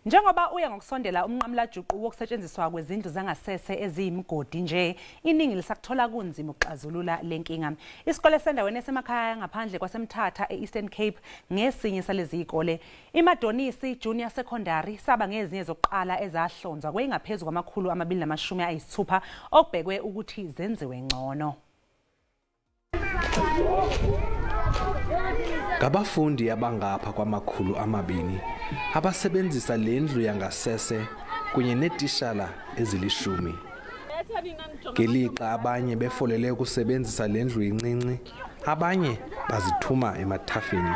Njengoba uya ngokusondela umnqamlajuqu wokusetshenziswa kwezindlu zangasese eziyimigodi nje, iningi lisakuthola kunzima ukuxazulula lenkinga. Isikole esisendaweni esemakhaya ngaphandle kwase Mthatha e-Eastern Cape ngesinye salezikole. IMadonisi Junior Secondary saba ngezinye zokuqala ezahlonzwa kwezingaphezu kwamakhulu amabili namashumi ayisithupha okubhekwe ukuthi zenziwe ngcono. Ngabafundi abangapha kwamakhulu amabili abasebenzisa lendlu yangasese kunye netishala ezilishumi. Ngelixa abanye befolele ukusebenzisa lendlu incinci, abanye bazithuma emathafeni.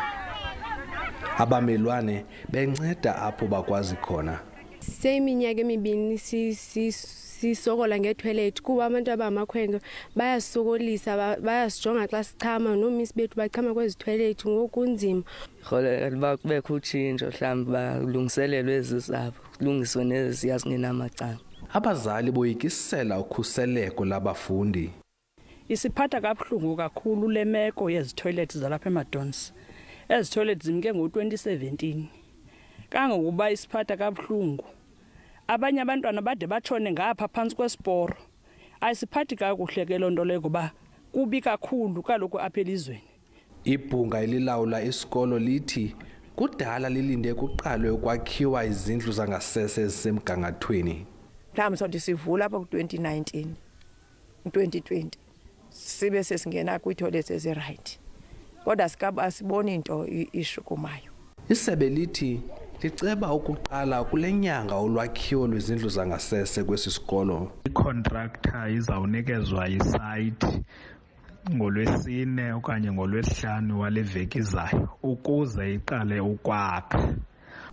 Abamelwane benceda apho bakwazi khona. Seminyaka emibini sisokola ngetoilet kuba abantu abamakhwenkwe bayasokolisa bayasijonga xa sichama nomisi bethu bachama kwezi toilet ngokunzima. Khole ba kubekho utshintsho mhlawumbi balungiselelwe ezizabo kulungiswe neziya zingenamacala. Abazali boyikisela ukhuseleko labafundi. Isiphatha kabuhlungu kakhulu lemeko yezitoilet zalapha eMadonisi. Ezitoilet zimke ngo2017. Kangokuba isiphatha kabuhlungu. Abanye abantwana bade batshone ngapha phansi kwesiporo. Ayisiphathi kakuhle ke lonto leyo kuba kubi kakhulu kaloku apha elizweni. Ibhunga elilawula isikolo lithi kudala lilinde kuqalwe ukwakhiwa izindlu zangasese ezisemgangathweni. Mhlawumbe sonke sivula apha ku2019 2020 sibe sesingena kwitoilet eziright. Kodwa asiboni into ishukumayo. Isebe lithi liceba ukuqala kulenyanga olwakhiwo lwezindlu zangasese kwesisikolo. Icontractor izawunikezwa isite ngolwesine okanye ngolwesihlanu waleveki izayo ukuze iqale ukwakha.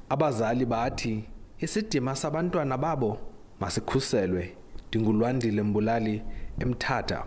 Abazali bathi isidima sabantwana babo masikhuselwe. Ndingulwandile Mbulali eMthatha.